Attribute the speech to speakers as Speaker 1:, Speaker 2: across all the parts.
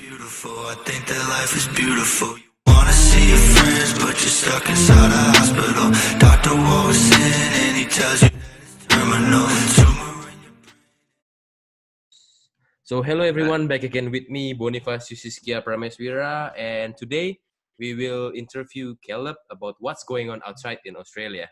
Speaker 1: Beautiful, I think that life is beautiful. You wanna see your friends, but you're stuck inside a hospital. Doctor walks in and he tells you that it's terminal. Tumor in your
Speaker 2: So hello everyone, back again with me, Boniface Yusiskia Prameswira, and today we will interview Caleb about what's going on outside in Australia.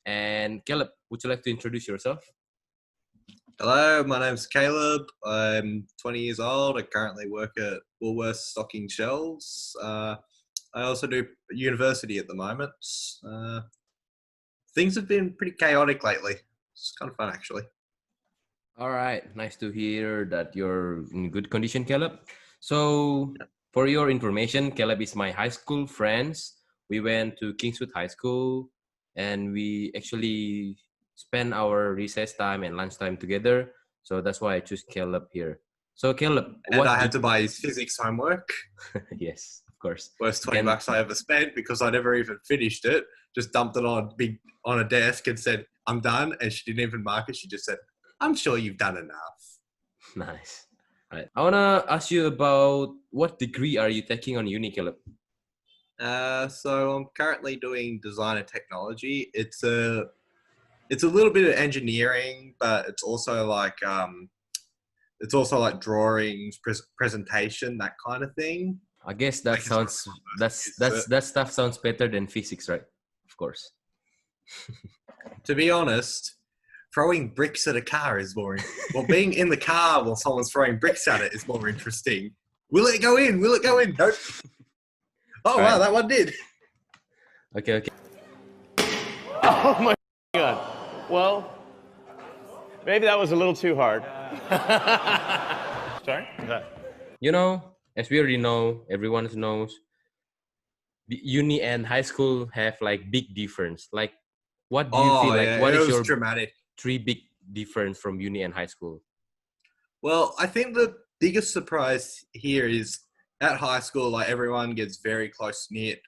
Speaker 2: And Caleb, would you like to introduce yourself?
Speaker 3: Hello, my name's Caleb. I'm 20 years old. I currently work at Woolworths stocking shelves. I also do university at the moment. Things have been pretty chaotic lately. It's kind of fun, actually.
Speaker 2: All right, nice to hear that you're in good condition, Caleb. So, for your information, Caleb is my high school friends. We went to Kingswood High School, and we actually spend our recess time and lunchtime together. So that's why I choose Caleb here. So, Caleb,
Speaker 3: And I had to buy his physics homework.
Speaker 2: Yes, of course.
Speaker 3: Worst $20 I ever spent because I never even finished it. Just dumped it on a desk and said, I'm done. And she didn't even mark it. She just said, I'm sure you've done enough.
Speaker 2: Nice. All right. I wanna ask you about what degree are you taking on uni, Caleb?
Speaker 3: So I'm currently doing design and technology. It's a little bit of engineering, but it's also like drawings, presentation, that kind of thing.
Speaker 2: I guess that sounds that stuff sounds better than physics, right? Of course.
Speaker 3: To be honest, throwing bricks at a car is more. Well, being in the car while someone's throwing bricks at it is more interesting. Will it go in? Will it go in? Nope. Oh
Speaker 2: Right.
Speaker 3: wow, that one did.
Speaker 2: Okay.
Speaker 4: Oh my God. Well, maybe that was a little too hard. Sorry?
Speaker 2: You know, as we already know, everyone knows, uni and high school have like big difference. Like, what do you feel like? What
Speaker 3: it
Speaker 2: is
Speaker 3: was
Speaker 2: your
Speaker 3: dramatic.
Speaker 2: three big difference from uni and high school?
Speaker 3: Well, I think the biggest surprise here is at high school, like everyone gets very close knit.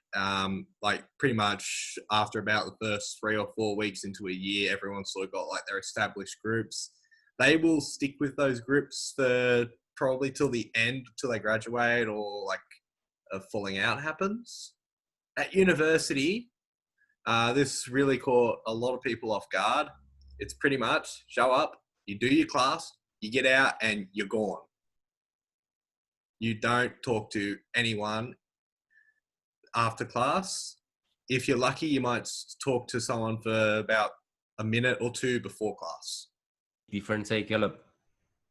Speaker 3: Like pretty much after about the first 3 or 4 weeks into a year, everyone's sort of got like their established groups. They will stick with those groups for probably till the end, till they graduate or like a falling out happens. At university, this really caught a lot of people off guard. It's pretty much show up, you do your class, you get out and you're gone. You don't talk to anyone after class. If you're lucky, you might talk to someone for about a minute or two before class.
Speaker 2: Difference, say, Caleb.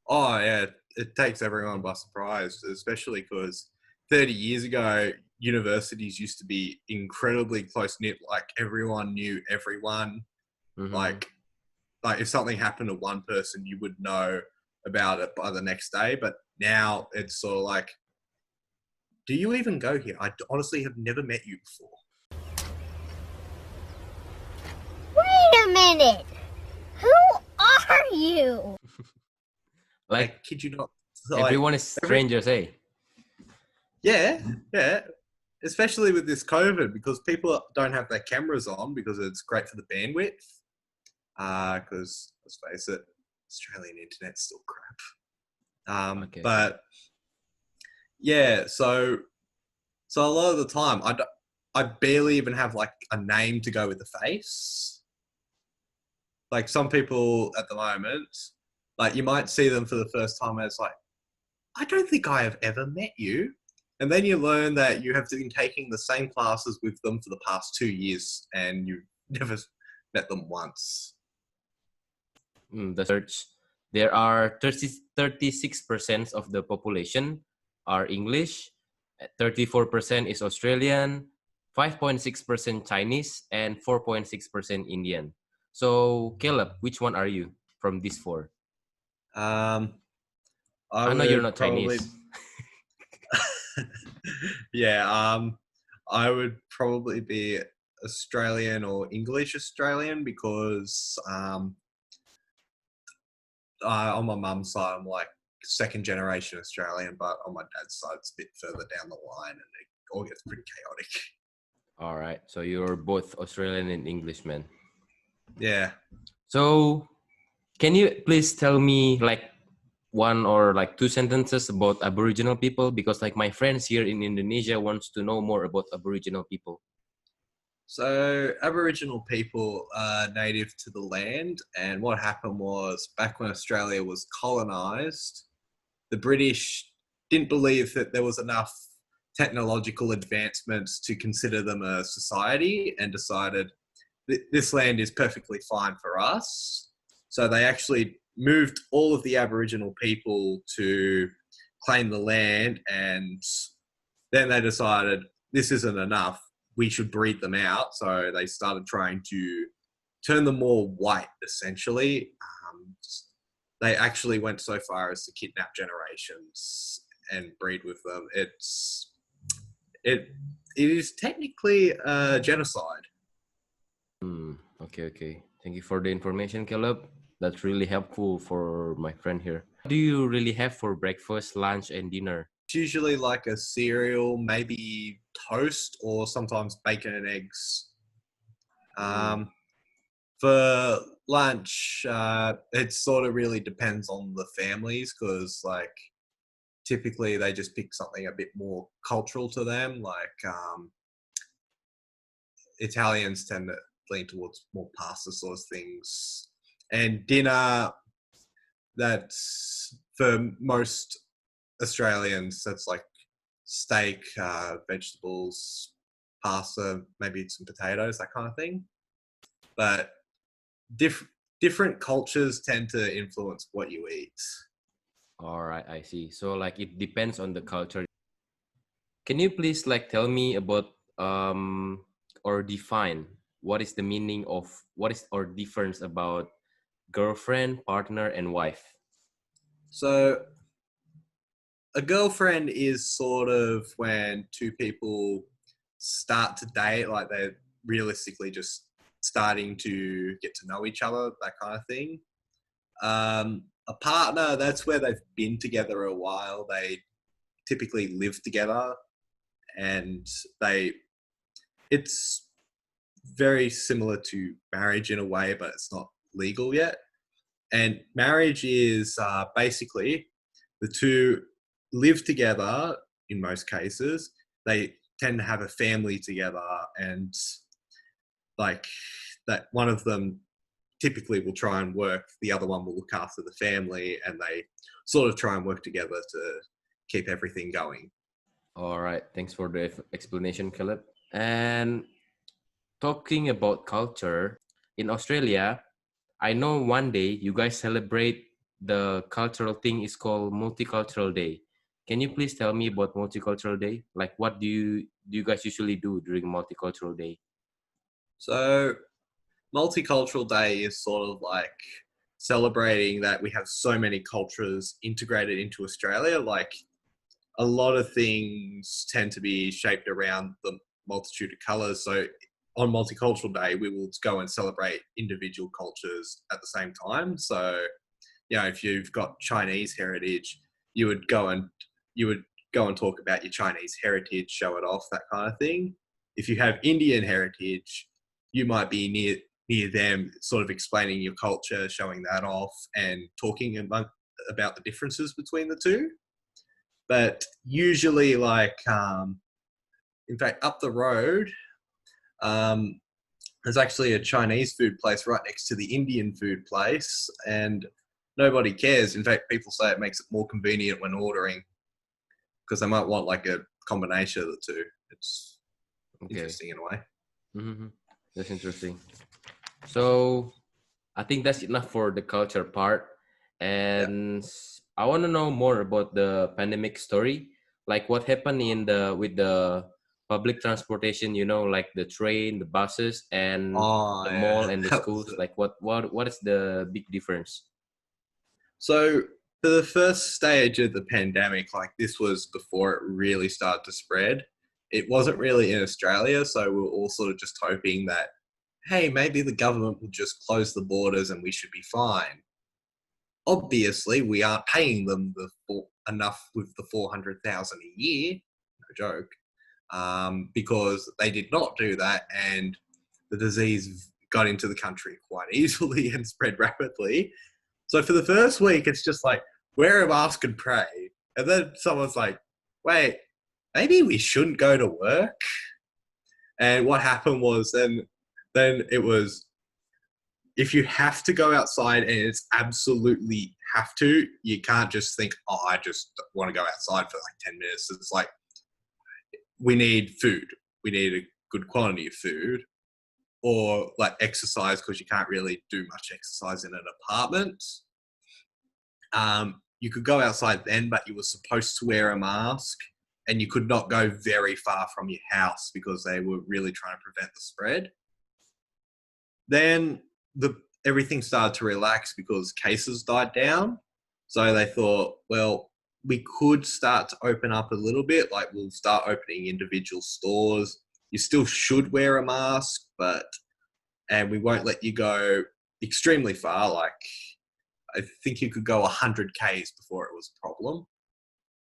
Speaker 3: Oh yeah, it takes everyone by surprise, especially because 30 years ago, universities used to be incredibly close-knit. Like everyone knew everyone.
Speaker 2: Mhm.
Speaker 3: Like if something happened to one person, you would know about it by the next day. But now it's sort of like, do you even go here? I honestly have never met you before.
Speaker 5: Wait a minute. Who are you?
Speaker 2: Like,
Speaker 3: kid you not.
Speaker 2: everyone is strangers, eh?
Speaker 3: Yeah. Especially with this COVID, because people don't have their cameras on because it's great for the bandwidth. Because let's face it, Australian internet's still crap.
Speaker 2: Okay.
Speaker 3: But yeah, so a lot of the time, I barely even have like a name to go with the face. like some people at the moment, like you might see them for the first time and it's like, I don't think I have ever met you. And then you learn that you have been taking the same classes with them for the past 2 years and you've never met them once.
Speaker 2: The search, there are 36% of the population are English, 34% is Australian, 5.6% Chinese, and 4.6% Indian. So, Caleb, which one are you from these four?
Speaker 3: I
Speaker 2: I know you're
Speaker 3: would
Speaker 2: not
Speaker 3: probably,
Speaker 2: Chinese.
Speaker 3: yeah, I would probably be Australian or English Australian because on my mum's side, I'm like second generation Australian, but on my dad's side, it's a bit further down the line and it all gets pretty chaotic.
Speaker 2: All right. So you're both Australian and Englishman.
Speaker 3: Yeah.
Speaker 2: So can you please tell me like one or like two sentences about Aboriginal people? Because like my friends here in Indonesia wants to know more about Aboriginal people.
Speaker 3: So Aboriginal people are native to the land, and what happened was back when Australia was colonised, the British didn't believe that there was enough technological advancements to consider them a society and decided this land is perfectly fine for us. So they actually moved all of the Aboriginal people to claim the land, and then they decided this isn't enough. We should breed them out. So they started trying to turn them more white, essentially. They actually went so far as to kidnap generations and breed with them. It is technically a genocide.
Speaker 2: Okay. Thank you for the information, Caleb. That's really helpful for my friend here. What do you really have for breakfast, lunch, and dinner?
Speaker 3: It's usually like a cereal, maybe toast, or sometimes bacon and eggs. For lunch, it sort of really depends on the families because, like, typically they just pick something a bit more cultural to them. Like, Italians tend to lean towards more pasta sort of things. And dinner, that's for most Australians, that's like steak, vegetables, pasta, maybe some potatoes, that kind of thing. But different cultures tend to influence what you eat.
Speaker 2: All right, I see. So like it depends on the culture. Can you please like tell me about or define what is the meaning of what is or difference about girlfriend, partner, and wife?
Speaker 3: So a girlfriend is sort of when two people start to date, like they're realistically just starting to get to know each other, that kind of thing. A partner, that's where they've been together a while. They typically live together and it's very similar to marriage in a way, but it's not legal yet. And marriage is basically the two live together in most cases. They tend to have a family together, and like that one of them typically will try and work, the other one will look after the family, and they sort of try and work together to keep everything going.
Speaker 2: All right, thanks for the explanation, Caleb. And talking about culture, in Australia, I know one day you guys celebrate the cultural thing is called Multicultural Day. Can you please tell me about Multicultural Day? Like what do you guys usually do during Multicultural Day?
Speaker 3: So Multicultural Day is sort of like celebrating that we have so many cultures integrated into Australia. Like a lot of things tend to be shaped around the multitude of colors. So on Multicultural Day, we will go and celebrate individual cultures at the same time. So, you know, if you've got Chinese heritage, you would go and talk about your Chinese heritage, show it off, that kind of thing. If you have Indian heritage, you might be near them, sort of explaining your culture, showing that off, and talking about the differences between the two. But usually, like, in fact, up the road, there's actually a Chinese food place right next to the Indian food place, and nobody cares. In fact, people say it makes it more convenient when ordering because they might want like a combination of the two. It's
Speaker 2: Okay.
Speaker 3: interesting in a way.
Speaker 2: Mm-hmm. That's interesting. So I think that's enough for the culture part. And I want to know more about the pandemic story. Like what happened in the with the public transportation, you know, like the train, the buses, and
Speaker 3: Oh,
Speaker 2: the
Speaker 3: yeah.
Speaker 2: mall and the
Speaker 3: That was
Speaker 2: schools.
Speaker 3: it.
Speaker 2: Like what is the big difference?
Speaker 3: So for the first stage of the pandemic, like this was before it really started to spread. It wasn't really in Australia, so we were all sort of just hoping that, hey, maybe the government will just close the borders and we should be fine. Obviously, we aren't paying them enough with the 400,000 a year, no joke, because they did not do that, and the disease got into the country quite easily and spread rapidly. So for the first week, it's just like, wear a mask and pray. And then someone's like, wait, maybe we shouldn't go to work. And what happened was then it was, if you have to go outside and it's absolutely have to, you can't just think, oh, I just want to go outside for like 10 minutes. It's like, we need food. We need a good quantity of food, or like exercise, because you can't really do much exercise in an apartment. You could go outside then, but you were supposed to wear a mask, and you could not go very far from your house because they were really trying to prevent the spread. Then everything started to relax because cases died down. So they thought, well, we could start to open up a little bit. Like we'll start opening individual stores. You still should wear a mask, and we won't let you go extremely far. Like I think you could go 100 Ks before it was a problem,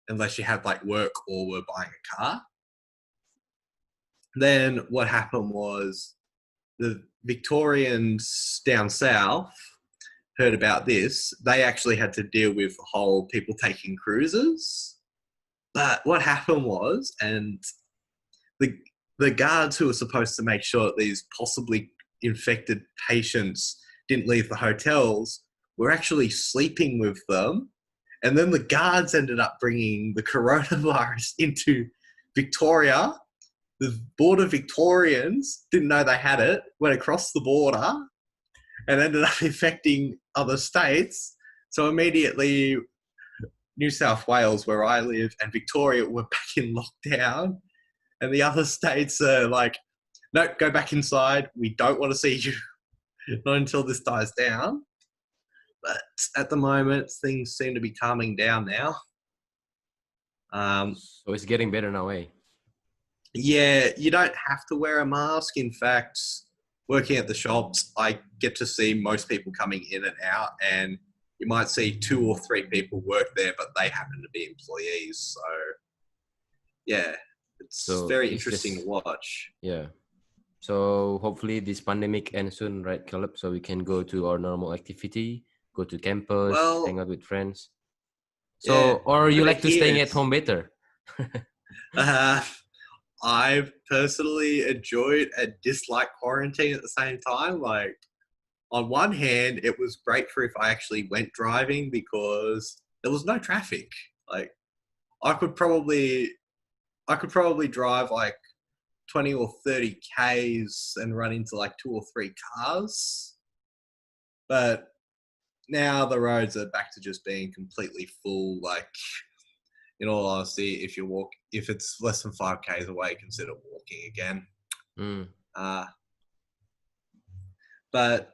Speaker 3: unless you had like work or were buying a car. Then what happened was the Victorians down south heard about this. They actually had to deal with the whole people taking cruises. But what happened was, and the guards who were supposed to make sure that these possibly infected patients didn't leave the hotels were actually sleeping with them. And then the guards ended up bringing the coronavirus into Victoria. The border Victorians didn't know they had it, went across the border and ended up infecting other states. So immediately New South Wales, where I live, and Victoria were back in lockdown. And the other states are like, no, go back inside. We don't want to see you. Not until this dies down. But at the moment, things seem to be calming down now.
Speaker 2: So it's getting better now, eh?
Speaker 3: Yeah, you don't have to wear a mask. In fact, working at the shops, I get to see most people coming in and out, and you might see 2 or 3 people work there, but they happen to be employees. So, yeah, it's very interesting to watch.
Speaker 2: Yeah. So hopefully this pandemic ends soon, right, Caleb? So we can go to our normal activity, go to campus, hang out with friends. So,
Speaker 3: yeah,
Speaker 2: or you like to staying at home better?
Speaker 3: I've personally enjoyed and disliked quarantine at the same time. Like, on one hand, it was great for if I actually went driving because there was no traffic. Like, I could probably drive like 20 or 30 Ks and run into like 2 or 3 cars. But now the roads are back to just being completely full. Like, in all honesty, if it's less than 5 Ks away, consider walking again. But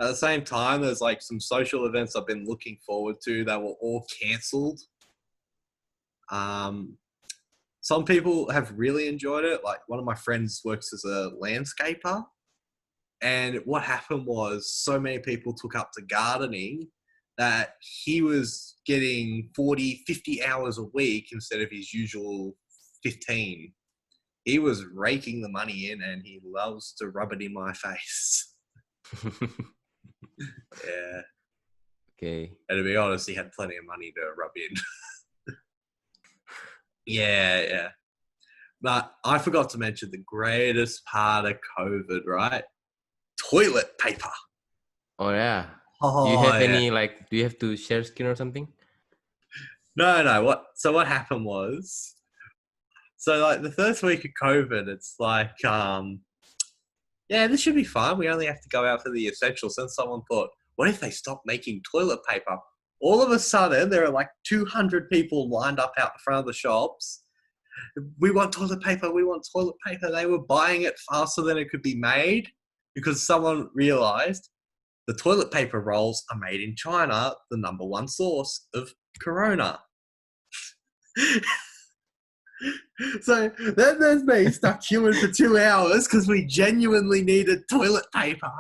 Speaker 3: at the same time, there's like some social events I've been looking forward to that were all cancelled. Some people have really enjoyed it. Like one of my friends works as a landscaper. And what happened was so many people took up to gardening that he was getting 40, 50 hours a week instead of his usual 15. He was raking the money in and he loves to rub it in my face. Yeah.
Speaker 2: Okay.
Speaker 3: And to be honest, he had plenty of money to rub in. Yeah. But I forgot to mention the greatest part of COVID, right? Toilet paper.
Speaker 2: Oh yeah. Do you
Speaker 3: Oh
Speaker 2: have
Speaker 3: yeah.
Speaker 2: any like? Do you have to share screen or something?
Speaker 3: No. What happened was, so like the first week of COVID, it's like, yeah, this should be fine. We only have to go out for the essentials. And someone thought, what if they stop making toilet paper? All of a sudden, there are like 200 people lined up out the front of the shops. We want toilet paper. We want toilet paper. They were buying it faster than it could be made because someone realized the toilet paper rolls are made in China, the number one source of Corona. So then there's me stuck queuing for 2 hours because we genuinely needed toilet paper.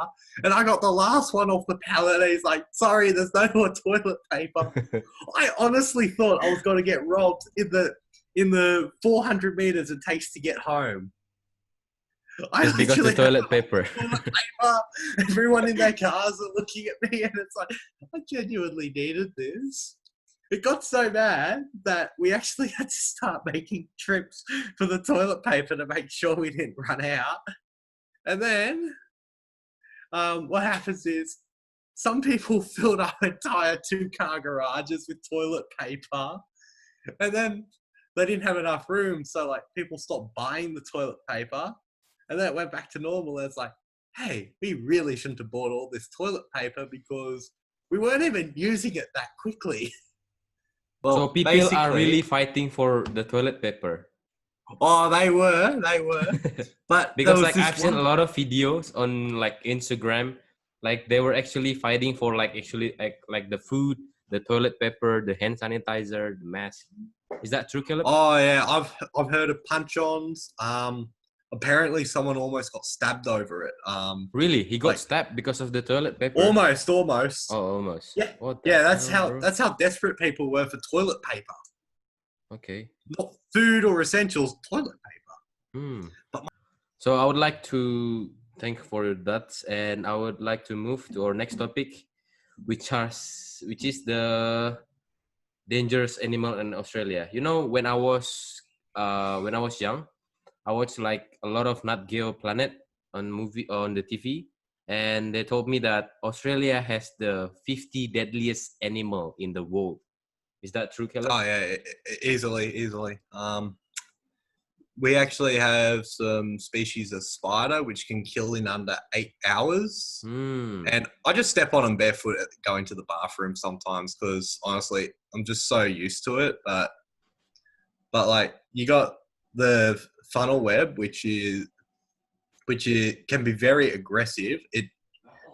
Speaker 3: And I got the last one off the pallet and he's like, sorry, there's no more toilet paper. I honestly thought I was going to get robbed in the 400 meters it takes to get home.
Speaker 2: Just because the toilet paper.
Speaker 3: Everyone in their cars are looking at me and it's like, I genuinely needed this. It got so bad that we actually had to start making trips for the toilet paper to make sure we didn't run out. And then what happens is some people filled up entire 2-car garages with toilet paper. And then they didn't have enough room. So like people stopped buying the toilet paper. And then it went back to normal. And it's like, hey, we really shouldn't have bought all this toilet paper because we weren't even using it that quickly. Well,
Speaker 2: So people are really fighting for the toilet paper.
Speaker 3: Oh, they were. But
Speaker 2: Because like I've seen a lot of videos on like Instagram, like they were actually fighting for like actually like the food, the toilet paper, the hand sanitizer, the mask. Is that true, Caleb?
Speaker 3: Oh yeah, I've heard of punch-ons. Apparently someone almost got stabbed over it.
Speaker 2: Really? He got
Speaker 3: like-
Speaker 2: stabbed because of the toilet paper?
Speaker 3: Almost.
Speaker 2: Oh, almost.
Speaker 3: Yeah.
Speaker 2: What the
Speaker 3: Yeah,
Speaker 2: hell, bro?
Speaker 3: that's how desperate people were for toilet paper.
Speaker 2: Okay.
Speaker 3: Not food or essentials, toilet paper.
Speaker 2: Hmm.
Speaker 3: But
Speaker 2: So I would like to thank for that, and I would like to move to our next topic, which is the dangerous animal in Australia. You know, when I was young, I watched like a lot of Nat Geo Planet on the TV, and they told me that Australia has the 50 deadliest animal in the world. Is that true, Caleb?
Speaker 3: Oh yeah, easily. We actually have some species of spider which can kill in under 8 hours.
Speaker 2: Hmm.
Speaker 3: And I just step on them barefoot going to the bathroom sometimes because honestly, I'm just so used to it. But like you got the funnel web, which can be very aggressive. It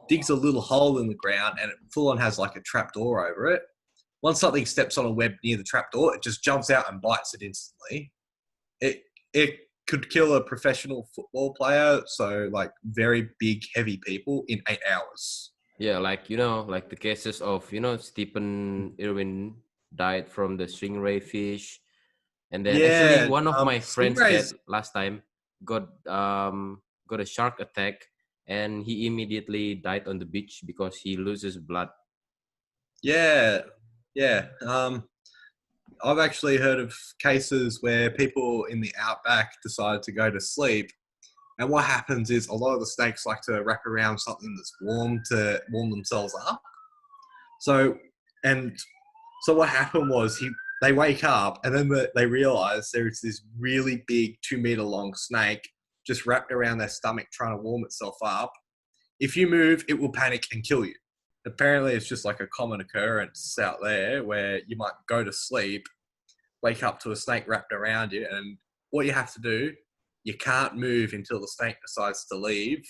Speaker 3: digs a little hole in the ground and it full on has like a trap door over it. Once something steps on a web near the trap door, it just jumps out and bites it instantly. It could kill a professional football player, so like very big, heavy people in 8 hours.
Speaker 2: Yeah, like, like the cases of, Stephen Irwin died from the stingray fish. And then actually one of my friends that last time got a shark attack and he immediately died on the beach because he loses blood.
Speaker 3: Yeah. I've actually heard of cases where people in the outback decided to go to sleep. And what happens is a lot of the snakes like to wrap around something that's warm to warm themselves up. So what happened was they wake up and then they realize there's this really big 2-meter long snake just wrapped around their stomach trying to warm itself up. If you move, it will panic and kill you. Apparently, it's just like a common occurrence out there where you might go to sleep, wake up to a snake wrapped around you, and what you have to do, you can't move until the snake decides to leave,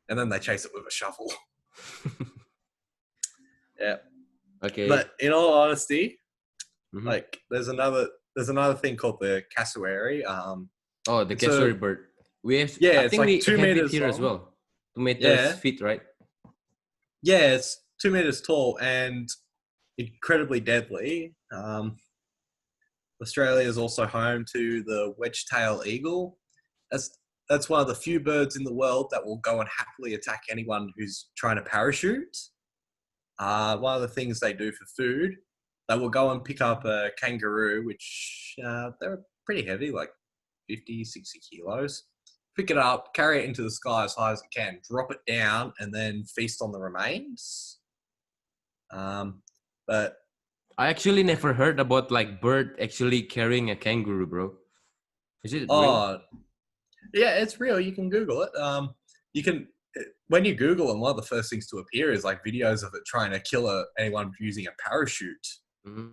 Speaker 3: and then they chase it with a shovel. Yeah.
Speaker 2: Okay.
Speaker 3: But in all honesty,
Speaker 2: Mhm.
Speaker 3: like there's another thing called the cassowary.
Speaker 2: The cassowary bird. We have,
Speaker 3: Yeah,
Speaker 2: I
Speaker 3: it's
Speaker 2: think
Speaker 3: like
Speaker 2: we
Speaker 3: 2
Speaker 2: have it
Speaker 3: meters
Speaker 2: here as
Speaker 3: long.
Speaker 2: well. 2 meters
Speaker 3: Yeah.
Speaker 2: feet, right?
Speaker 3: Yeah, it's 2 meters tall and incredibly deadly. Australia is also home to the wedge-tailed eagle. That's one of the few birds in the world that will go and happily attack anyone who's trying to parachute. One of the things they do for food, they will go and pick up a kangaroo, which they're pretty heavy, like 50, 60 kilos. Pick it up, carry it into the sky as high as it can, drop it down, and then feast on the remains. But
Speaker 2: I actually never heard about like bird actually carrying a kangaroo, bro. Is it real?
Speaker 3: oh, yeah, it's real. You can Google it. You can when you Google them, one of the first things to appear is like videos of it trying to kill anyone using a parachute.
Speaker 2: Mm,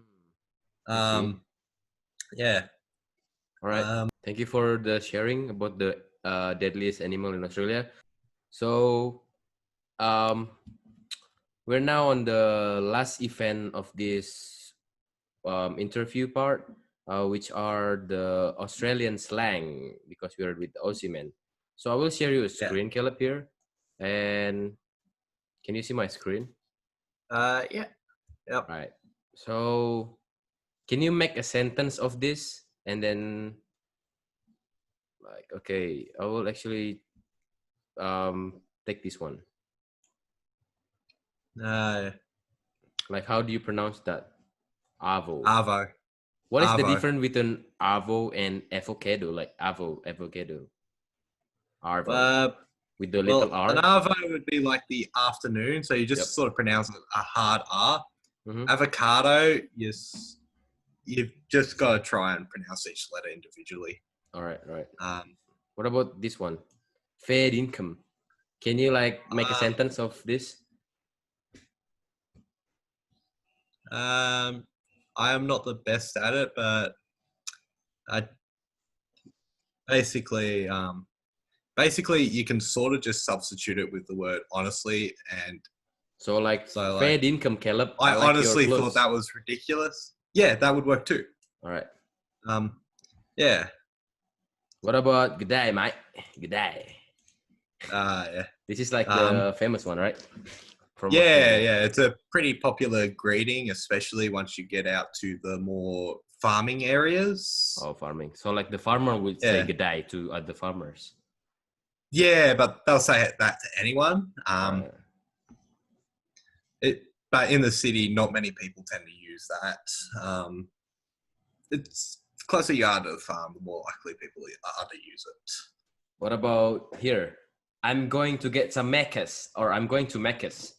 Speaker 2: I see.
Speaker 3: Yeah.
Speaker 2: All right. Thank you for the sharing about the deadliest animal in Australia. So, we're now on the last event of this interview part, which are the Australian slang, because we are with Aussie man. So I will share you a screen, Caleb, here. And can you see my screen?
Speaker 3: Yeah. Yep.
Speaker 2: Right. So can you make a sentence of this? And then like, okay, I will actually take this one. Like, how do you pronounce that? Avo.
Speaker 3: Arvo.
Speaker 2: What is the
Speaker 3: Arvo.
Speaker 2: difference between avo and avocado? Like avocado. Arvo. With the little R.
Speaker 3: An arvo would be like the afternoon, so you just sort of pronounce it a hard R.
Speaker 2: Mm-hmm.
Speaker 3: Avocado, you've just got to try and pronounce each letter individually.
Speaker 2: All right. What about this one? Fair income. Can you like make a sentence of this?
Speaker 3: I am not the best at it, but I basically you can sort of just substitute it with the word honestly, and
Speaker 2: so fair income, Caleb.
Speaker 3: I like honestly thought that was ridiculous. Yeah, that would work too.
Speaker 2: All right.
Speaker 3: Yeah.
Speaker 2: What about good day, mate? Good day.
Speaker 3: Yeah.
Speaker 2: This is like the famous one, right?
Speaker 3: Yeah. It's a pretty popular greeting, especially once you get out to the more farming areas.
Speaker 2: Oh, farming. So like the farmer would say good day to other farmers.
Speaker 3: Yeah, but they'll say that to anyone. But in the city, not many people tend to use that. It's the closer you are to the farm, the more likely people are to use it.
Speaker 2: What about here? I'm going to get some Macca's, or I'm going to Macca's.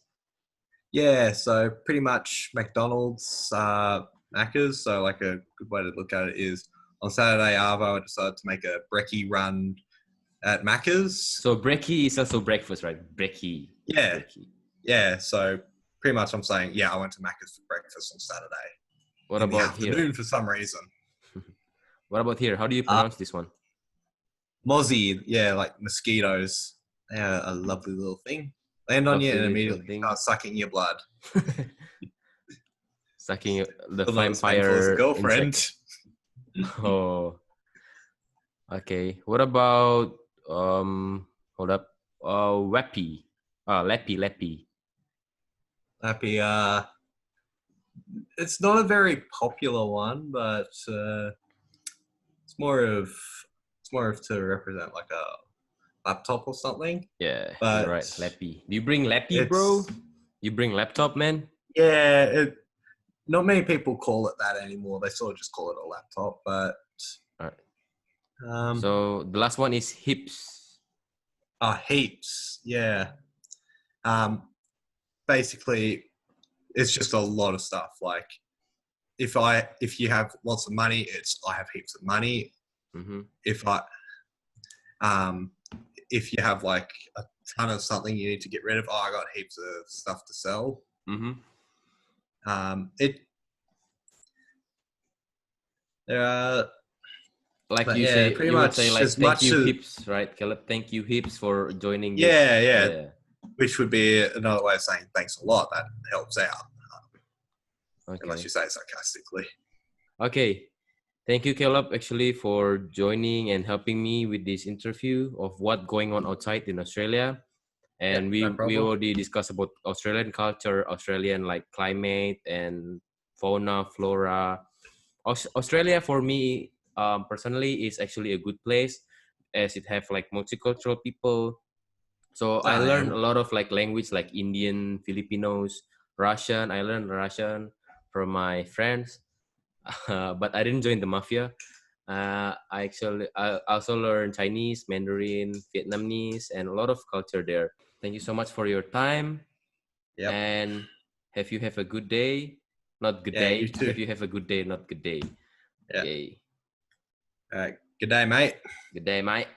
Speaker 3: Yeah, so pretty much McDonald's, Macca's. So like a good way to look at it is on Saturday, Arvo, I decided to make a brekkie run at Macca's.
Speaker 2: So brekkie is also breakfast, right? Brekkie.
Speaker 3: Yeah.
Speaker 2: Brekkie.
Speaker 3: Yeah, so pretty much I'm saying, I went to Macca's for breakfast on Saturday.
Speaker 2: What about here?
Speaker 3: Afternoon for some reason.
Speaker 2: What about here? How do you pronounce this one?
Speaker 3: Mozzie, yeah, like mosquitoes. They're a lovely little thing. Land on you and immediately start sucking your blood.
Speaker 2: Sucking the vampire
Speaker 3: girlfriend.
Speaker 2: Oh. Okay. What about hold up. Wappy. Lappy.
Speaker 3: Lappy, it's not a very popular one, but it's more of to represent like a laptop or something.
Speaker 2: Yeah,
Speaker 3: but
Speaker 2: you're right. Lappy. Do you bring Lappy, bro? You bring laptop, man?
Speaker 3: Yeah, not many people call it that anymore. They sort of just call it a laptop, but
Speaker 2: all right. So the last one is hips.
Speaker 3: Heaps, yeah. Basically, it's just a lot of stuff. Like, if you have lots of money, it's I have heaps of money.
Speaker 2: Mm-hmm.
Speaker 3: If you have like a ton of something you need to get rid of, I got heaps of stuff to sell.
Speaker 2: Mm-hmm. Like you say,
Speaker 3: pretty
Speaker 2: you
Speaker 3: much
Speaker 2: would say like thank you hips, right, Caleb? Thank you hips for joining.
Speaker 3: Yeah. Which would be another way of saying thanks a lot. That helps out.
Speaker 2: Okay.
Speaker 3: Unless you say it sarcastically.
Speaker 2: Okay. Thank you, Caleb, actually, for joining and helping me with this interview of what's going on outside in Australia. And we already discussed about Australian culture, Australian like climate and fauna, flora. Australia for me personally is actually a good place as it have like multicultural people. So I learned a lot of like language like Indian, Filipinos, Russian. I learned Russian from my friends, but I didn't join the mafia. I also learned Chinese, Mandarin, Vietnamese, and a lot of culture there. Thank you so much for your time.
Speaker 3: Yep.
Speaker 2: And have a good day. Not good
Speaker 3: Yeah,
Speaker 2: day.
Speaker 3: you too.
Speaker 2: Have a good day, not good day.
Speaker 3: Yeah.
Speaker 2: Okay.
Speaker 3: All right. Good day, mate.
Speaker 2: Good day, mate.